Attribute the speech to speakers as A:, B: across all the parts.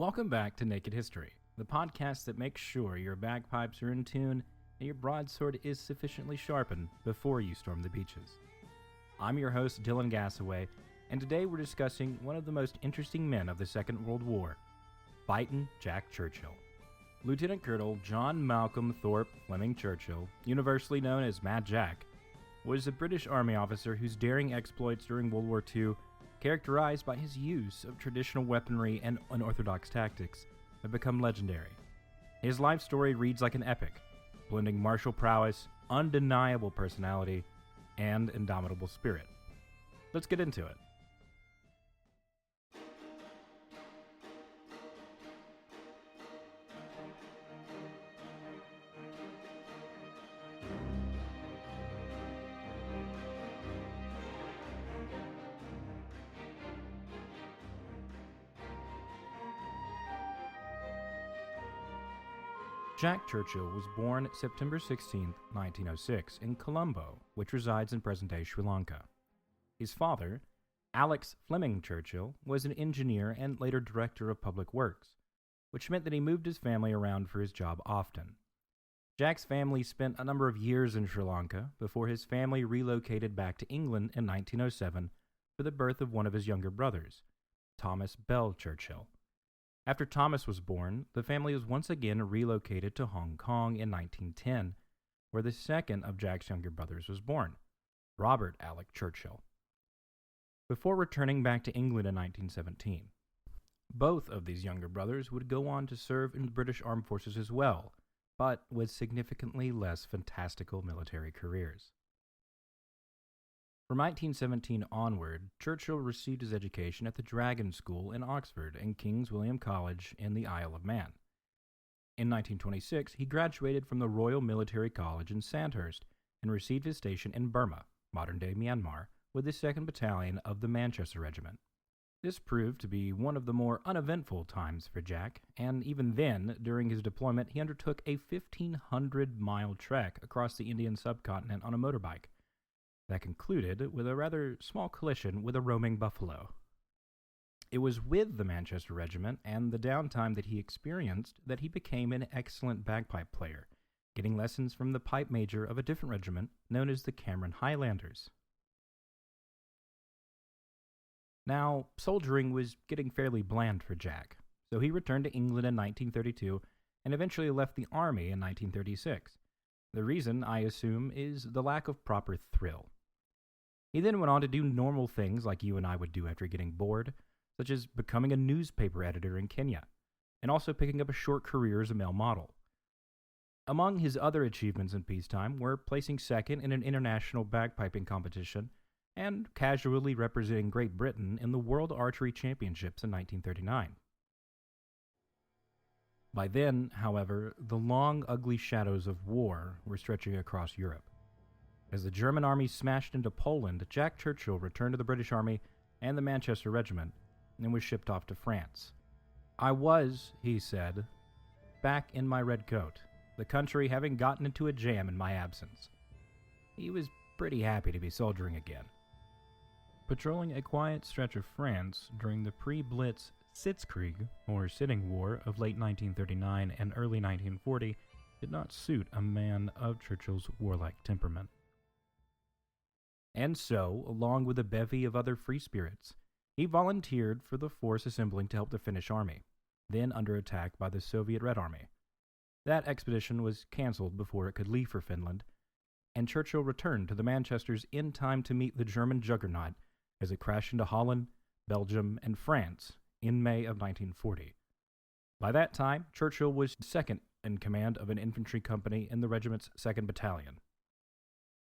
A: Welcome back to Naked History, the podcast that makes sure your bagpipes are in tune and your broadsword is sufficiently sharpened before you storm the beaches. I'm your host, Dylan Gassaway, and today we're discussing one of the most interesting men of the Second World War, Fightin' Jack Churchill. Lieutenant Colonel John Malcolm Thorpe Fleming Churchill, universally known as Mad Jack, was a British Army officer whose daring exploits during World War II, characterized by his use of traditional weaponry and unorthodox tactics, have become legendary. His life story reads like an epic, blending martial prowess, undeniable personality, and indomitable spirit. Let's get into it. Jack Churchill was born September 16, 1906, in Colombo, which resides in present-day Sri Lanka. His father, Alex Fleming Churchill, was an engineer and later director of public works, which meant that he moved his family around for his job often. Jack's family spent a number of years in Sri Lanka before his family relocated back to England in 1907 for the birth of one of his younger brothers, Thomas Bell Churchill. After Thomas was born, the family was once again relocated to Hong Kong in 1910, where the second of Jack's younger brothers was born, Robert Alec Churchill, before returning back to England in 1917. Both of these younger brothers would go on to serve in the British Armed Forces as well, but with significantly less fantastical military careers. From 1917 onward, Churchill received his education at the Dragon School in Oxford and King's William College in the Isle of Man. In 1926, he graduated from the Royal Military College in Sandhurst and received his station in Burma, modern-day Myanmar, with the 2nd Battalion of the Manchester Regiment. This proved to be one of the more uneventful times for Jack, and even then, during his deployment, he undertook a 1,500-mile trek across the Indian subcontinent on a motorbike that concluded with a rather small collision with a roaming buffalo. It was with the Manchester Regiment and the downtime that he experienced that he became an excellent bagpipe player, getting lessons from the pipe major of a different regiment known as the Cameron Highlanders. Now, soldiering was getting fairly bland for Jack, so he returned to England in 1932 and eventually left the Army in 1936. The reason, I assume, is the lack of proper thrill. He then went on to do normal things like you and I would do after getting bored, such as becoming a newspaper editor in Kenya, and also picking up a short career as a male model. Among his other achievements in peacetime were placing second in an international bagpiping competition and casually representing Great Britain in the World Archery Championships in 1939. By then, however, the long, ugly shadows of war were stretching across Europe. As the German army smashed into Poland, Jack Churchill returned to the British Army and the Manchester Regiment and was shipped off to France. "I was," he said, "back in my red coat, the country having gotten into a jam in my absence." He was pretty happy to be soldiering again. Patrolling a quiet stretch of France during the pre-Blitz Sitzkrieg, or Sitting War, of late 1939 and early 1940 did not suit a man of Churchill's warlike temperament. And so, along with a bevy of other free spirits, he volunteered for the force assembling to help the Finnish army, then under attack by the Soviet Red Army. That expedition was cancelled before it could leave for Finland, and Churchill returned to the Manchesters in time to meet the German juggernaut as it crashed into Holland, Belgium, and France in May of 1940. By that time, Churchill was second in command of an infantry company in the regiment's 2nd Battalion.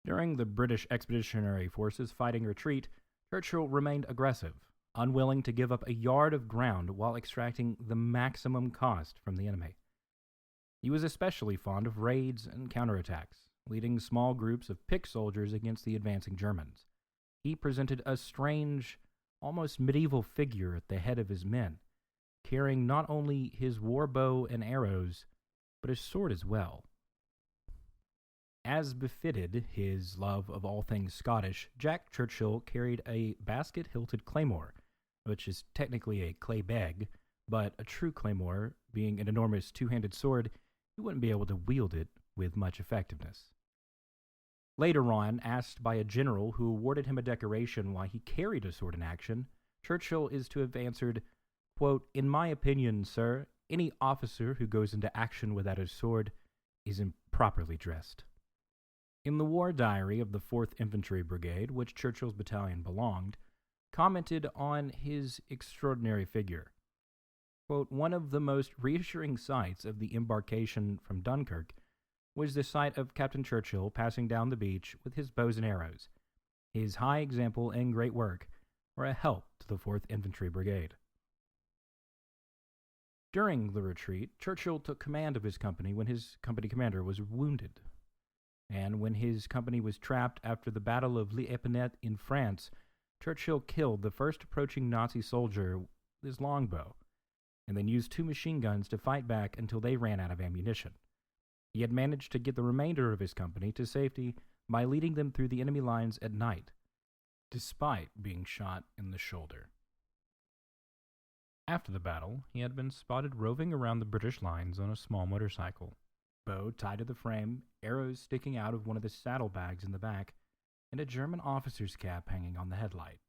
A: During the British Expeditionary Force's fighting retreat, Churchill remained aggressive, unwilling to give up a yard of ground while extracting the maximum cost from the enemy. He was especially fond of raids and counterattacks, leading small groups of picked soldiers against the advancing Germans. He presented a strange, almost medieval figure at the head of his men, carrying not only his war bow and arrows, but his sword as well. As befitted his love of all things Scottish, Jack Churchill carried a basket-hilted claymore, which is technically a clay bag, but a true claymore, being an enormous two-handed sword, he wouldn't be able to wield it with much effectiveness. Later on, asked by a general who awarded him a decoration why he carried a sword in action, Churchill is to have answered, quote, "In my opinion, sir, any officer who goes into action without a sword is improperly dressed." In the war diary of the 4th Infantry Brigade, which Churchill's battalion belonged, commented on his extraordinary figure. Quote, "One of the most reassuring sights of the embarkation from Dunkirk was the sight of Captain Churchill passing down the beach with his bows and arrows. His high example and great work were a help to the 4th Infantry Brigade." During the retreat, Churchill took command of his company when his company commander was wounded. And when his company was trapped after the Battle of l'Épinette in France, Churchill killed the first approaching Nazi soldier with his longbow, and then used 2 machine guns to fight back until they ran out of ammunition. He had managed to get the remainder of his company to safety by leading them through the enemy lines at night, despite being shot in the shoulder. After the battle, he had been spotted roving around the British lines on a small motorcycle, bow tied to the frame, arrows sticking out of one of the saddlebags in the back, and a German officer's cap hanging on the headlight.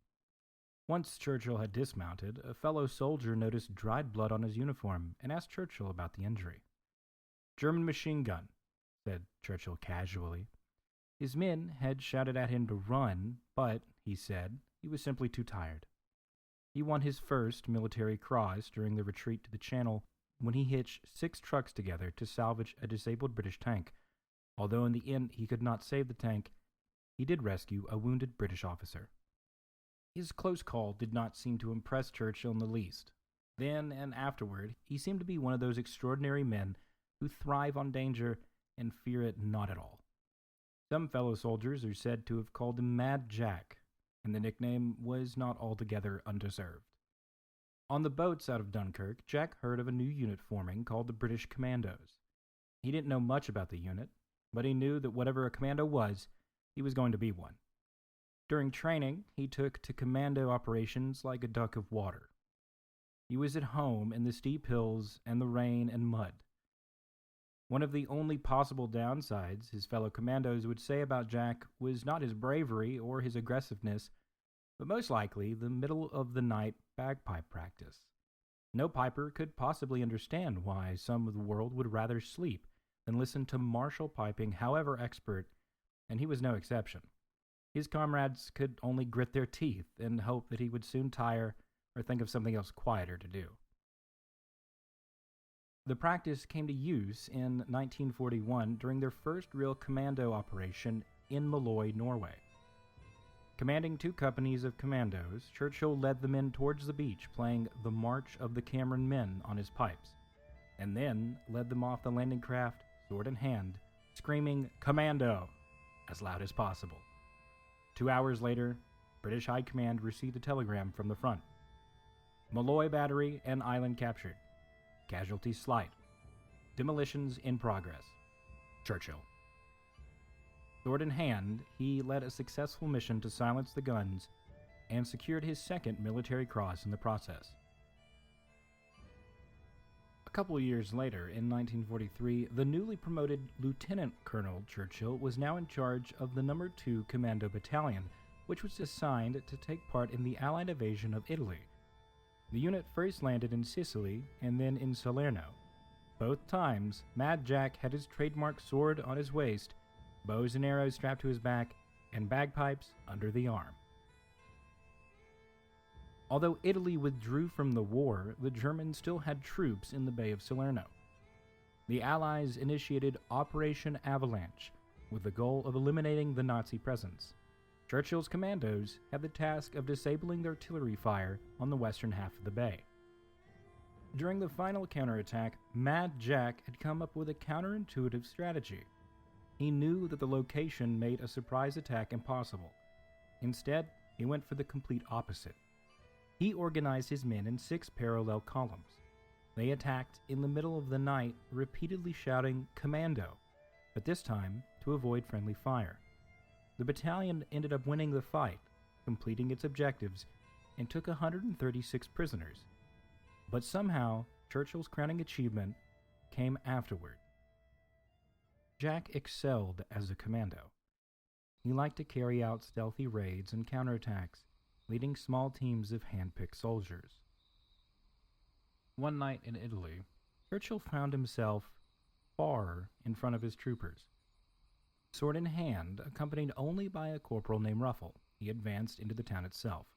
A: Once Churchill had dismounted, a fellow soldier noticed dried blood on his uniform and asked Churchill about the injury. "German machine gun," said Churchill casually. His men had shouted at him to run, but, he said, he was simply too tired. He won his first military cross during the retreat to the Channel when he hitched 6 trucks together to salvage a disabled British tank. Although in the end he could not save the tank, he did rescue a wounded British officer. His close call did not seem to impress Churchill in the least. Then and afterward, he seemed to be one of those extraordinary men who thrive on danger and fear it not at all. Some fellow soldiers are said to have called him Mad Jack, and the nickname was not altogether undeserved. On the boats out of Dunkirk, Jack heard of a new unit forming called the British Commandos. He didn't know much about the unit, but he knew that whatever a commando was, he was going to be one. During training, he took to commando operations like a duck of water. He was at home in the steep hills and the rain and mud. One of the only possible downsides his fellow commandos would say about Jack was not his bravery or his aggressiveness, but most likely the middle-of-the-night bagpipe practice. No piper could possibly understand why some of the world would rather sleep than listen to martial piping, however expert, and he was no exception. His comrades could only grit their teeth and hope that he would soon tire or think of something else quieter to do. The practice came to use in 1941 during their first real commando operation in Malloy, Norway. Commanding 2 companies of commandos, Churchill led the men towards the beach playing the March of the Cameron Men on his pipes, and then led them off the landing craft, sword in hand, screaming, "Commando!" as loud as possible. 2 hours later, British High Command received a telegram from the front. Malloy Battery and island captured. Casualties slight. Demolitions in progress. Churchill. Sword in hand, he led a successful mission to silence the guns and secured his 2nd military cross in the process. A couple of years later, in 1943, the newly promoted Lieutenant Colonel Churchill was now in charge of the No. 2 Commando Battalion, which was assigned to take part in the Allied invasion of Italy. The unit first landed in Sicily and then in Salerno. Both times, Mad Jack had his trademark sword on his waist, bows and arrows strapped to his back, and bagpipes under the arm. Although Italy withdrew from the war, the Germans still had troops in the Bay of Salerno. The Allies initiated Operation Avalanche, with the goal of eliminating the Nazi presence. Churchill's commandos had the task of disabling the artillery fire on the western half of the bay. During the final counterattack, Mad Jack had come up with a counterintuitive strategy. He knew that the location made a surprise attack impossible. Instead, he went for the complete opposite. He organized his men in 6 parallel columns. They attacked in the middle of the night, repeatedly shouting, "Commando," but this time to avoid friendly fire. The battalion ended up winning the fight, completing its objectives, and took 136 prisoners. But somehow, Churchill's crowning achievement came afterward. Jack excelled as a commando. He liked to carry out stealthy raids and counterattacks, leading small teams of hand-picked soldiers. One night in Italy, Churchill found himself far in front of his troopers. Sword in hand, accompanied only by a corporal named Ruffle, he advanced into the town itself.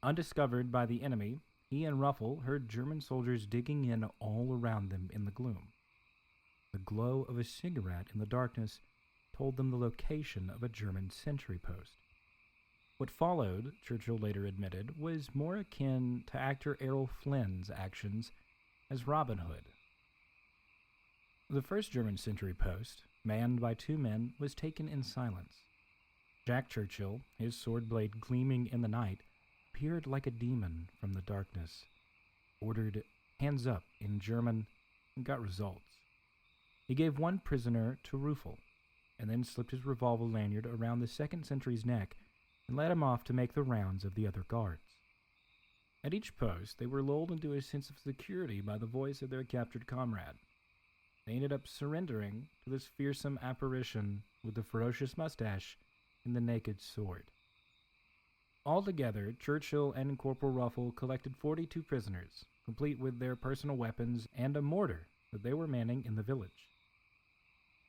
A: Undiscovered by the enemy, he and Ruffle heard German soldiers digging in all around them in the gloom. The glow of a cigarette in the darkness told them the location of a German sentry post. What followed, Churchill later admitted, was more akin to actor Errol Flynn's actions as Robin Hood. The first German sentry post, manned by 2 men, was taken in silence. Jack Churchill, his sword blade gleaming in the night, appeared like a demon from the darkness, ordered "hands up" in German, and got results. He gave one prisoner to Ruffle, and then slipped his revolver lanyard around the second sentry's neck and led him off to make the rounds of the other guards. At each post, they were lulled into a sense of security by the voice of their captured comrade. They ended up surrendering to this fearsome apparition with the ferocious mustache and the naked sword. Altogether, Churchill and Corporal Ruffle collected 42 prisoners, complete with their personal weapons and a mortar that they were manning in the village.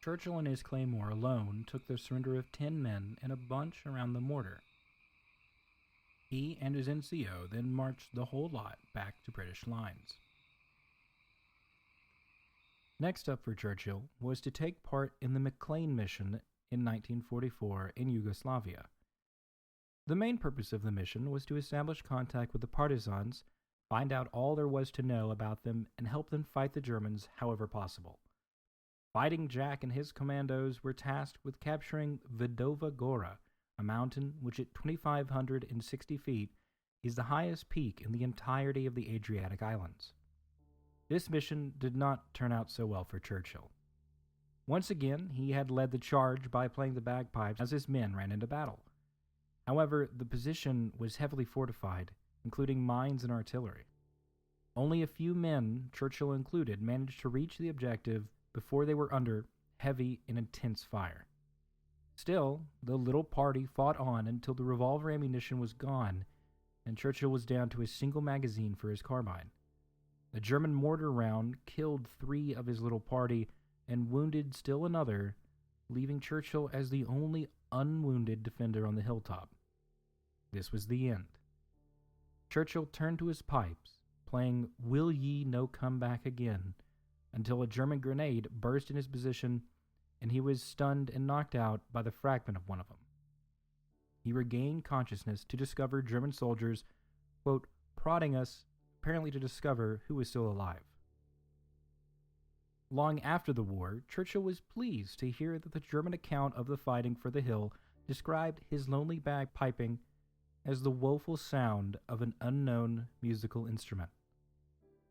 A: Churchill and his claymore alone took the surrender of 10 men and a bunch around the mortar. He and his NCO then marched the whole lot back to British lines. Next up for Churchill was to take part in the McLean mission in 1944 in Yugoslavia. The main purpose of the mission was to establish contact with the partisans, find out all there was to know about them, and help them fight the Germans however possible. Fighting Jack and his commandos were tasked with capturing Vidova Gora, a mountain which at 2,560 feet is the highest peak in the entirety of the Adriatic Islands. This mission did not turn out so well for Churchill. Once again, he had led the charge by playing the bagpipes as his men ran into battle. However, the position was heavily fortified, including mines and artillery. Only a few men, Churchill included, managed to reach the objective before they were under heavy and intense fire. Still, the little party fought on until the revolver ammunition was gone, and Churchill was down to a single magazine for his carbine. A German mortar round killed 3 of his little party and wounded still another, leaving Churchill as the only unwounded defender on the hilltop. This was the end. Churchill turned to his pipes, playing "Will Ye No Come Back Again," until a German grenade burst in his position and he was stunned and knocked out by the fragment of one of them. He regained consciousness to discover German soldiers, quote, prodding us, apparently to discover who was still alive. Long after the war, Churchill was pleased to hear that the German account of the fighting for the hill described his lonely bagpiping as the woeful sound of an unknown musical instrument.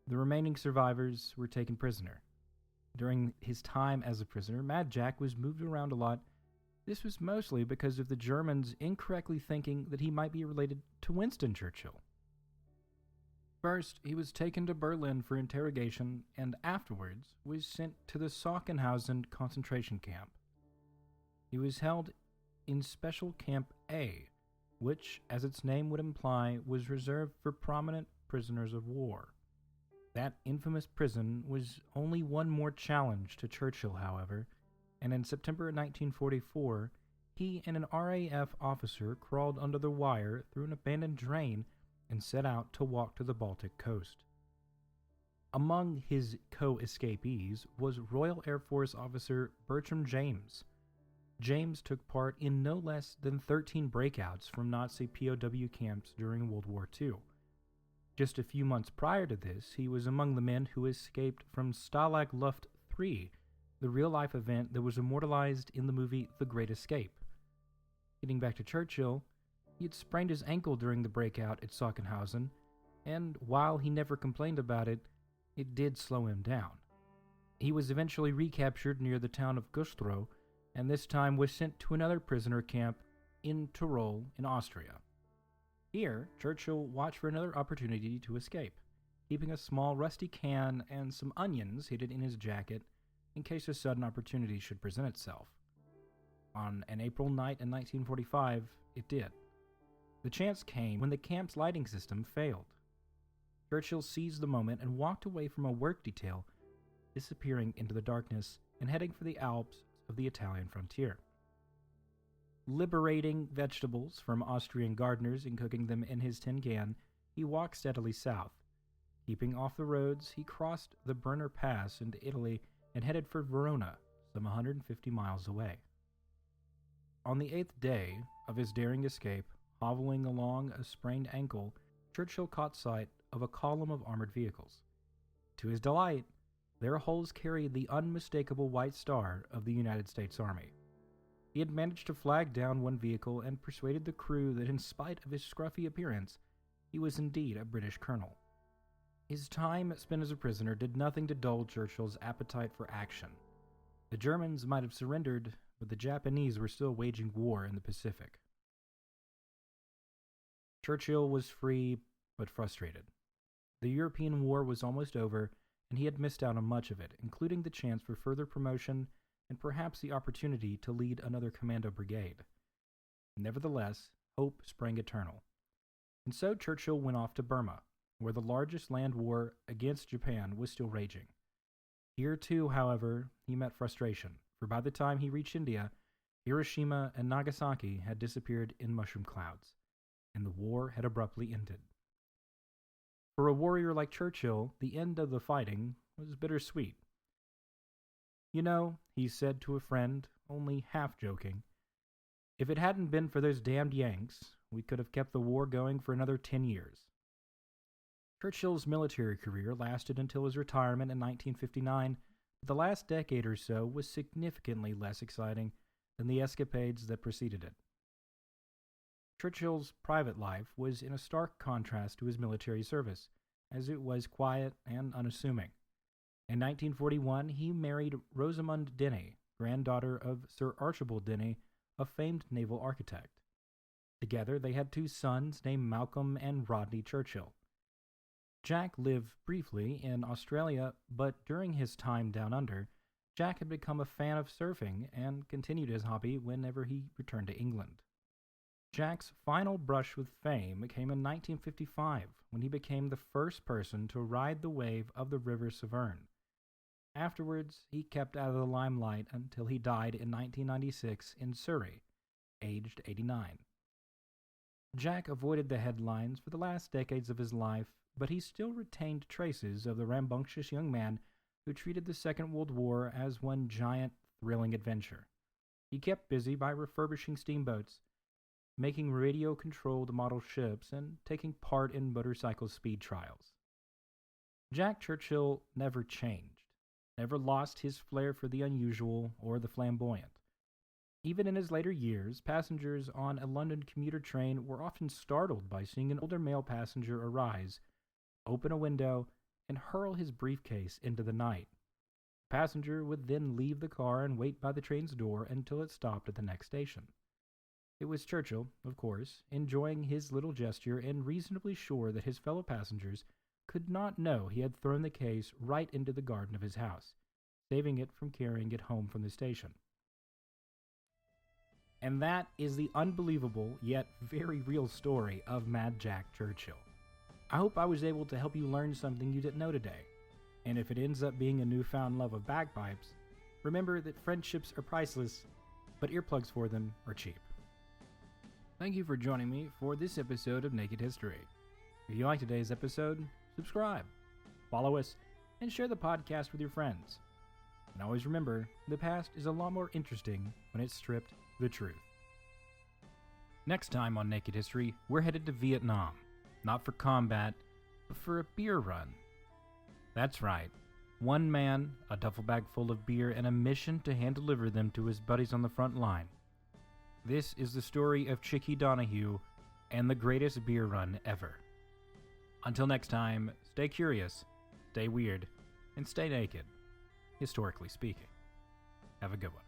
A: The remaining survivors were taken prisoner. During his time as a prisoner, Mad Jack was moved around a lot. This was mostly because of the Germans incorrectly thinking that he might be related to Winston Churchill. First, he was taken to Berlin for interrogation and afterwards was sent to the Sachsenhausen concentration camp. He was held in Special Camp A, which, as its name would imply, was reserved for prominent prisoners of war. That infamous prison was only one more challenge to Churchill, however, and in September 1944, he and an RAF officer crawled under the wire through an abandoned drain and set out to walk to the Baltic coast. Among his co-escapees was Royal Air Force officer Bertram James. James took part in no less than 13 breakouts from Nazi POW camps during World War II. Just a few months prior to this, he was among the men who escaped from Stalag Luft 3, the real-life event that was immortalized in the movie The Great Escape. Getting back to Churchill, he had sprained his ankle during the breakout at Sachsenhausen, and while he never complained about it, it did slow him down. He was eventually recaptured near the town of Güstrow, and this time was sent to another prisoner camp in Tyrol in Austria. Here, Churchill watched for another opportunity to escape. keeping a small rusty can and some onions hidden in his jacket in case a sudden opportunity should present itself. On an April night in 1945, it did. The chance came when the camp's lighting system failed. Churchill seized the moment and walked away from a work detail, disappearing into the darkness and heading for the Alps of the Italian frontier. Liberating vegetables from Austrian gardeners and cooking them in his tin can, he walked steadily south. Keeping off the roads, he crossed the Brenner Pass into Italy and headed for Verona, some 150 miles away. On the 8th day of his daring escape, hobbling along a sprained ankle, Churchill caught sight of a column of armored vehicles. To his delight, their hulls carried the unmistakable white star of the United States Army. He had managed to flag down one vehicle and persuaded the crew that in spite of his scruffy appearance, he was indeed a British colonel. His time spent as a prisoner did nothing to dull Churchill's appetite for action. The Germans might have surrendered, but the Japanese were still waging war in the Pacific. Churchill was free, but frustrated. The European War was almost over, and he had missed out on much of it, including the chance for further promotion and perhaps the opportunity to lead another commando brigade. Nevertheless, hope sprang eternal. And so Churchill went off to Burma, where the largest land war against Japan was still raging. Here too, however, he met frustration, for by the time he reached India, Hiroshima and Nagasaki had disappeared in mushroom clouds, and the war had abruptly ended. For a warrior like Churchill, the end of the fighting was bittersweet. "You know," he said to a friend, only half joking, "if it hadn't been for those damned Yanks, we could have kept the war going for another 10 years. Churchill's military career lasted until his retirement in 1959, but the last decade or so was significantly less exciting than the escapades that preceded it. Churchill's private life was in a stark contrast to his military service, as it was quiet and unassuming. In 1941, he married Rosamund Denny, granddaughter of Sir Archibald Denny, a famed naval architect. Together, they had 2 sons named Malcolm and Rodney Churchill. Jack lived briefly in Australia, but during his time down under, Jack had become a fan of surfing and continued his hobby whenever he returned to England. Jack's final brush with fame came in 1955, when he became the first person to ride the wave of the River Severn. Afterwards, he kept out of the limelight until he died in 1996 in Surrey, aged 89. Jack avoided the headlines for the last decades of his life, but he still retained traces of the rambunctious young man who treated the Second World War as one giant, thrilling adventure. He kept busy by refurbishing steamboats, making radio-controlled model ships, and taking part in motorcycle speed trials. Jack Churchill never changed, never lost his flair for the unusual or the flamboyant. Even in his later years, passengers on a London commuter train were often startled by seeing an older male passenger arise, open a window, and hurl his briefcase into the night. The passenger would then leave the car and wait by the train's door until it stopped at the next station. It was Churchill, of course, enjoying his little gesture and reasonably sure that his fellow passengers could not know he had thrown the case right into the garden of his house, saving it from carrying it home from the station. And that is the unbelievable yet very real story of Mad Jack Churchill. I hope I was able to help you learn something you didn't know today. And if it ends up being a newfound love of bagpipes, remember that friendships are priceless, but earplugs for them are cheap. Thank you for joining me for this episode of Naked History. If you like today's episode, subscribe, follow us, and share the podcast with your friends. And always remember, the past is a lot more interesting when it's stripped of the truth. Next time on Naked History, we're headed to Vietnam. Not for combat, but for a beer run. That's right. One man, a duffel bag full of beer, and a mission to hand-deliver them to his buddies on the front line. This is the story of Chickie Donahue and the greatest beer run ever. Until next time, stay curious, stay weird, and stay naked, historically speaking. Have a good one.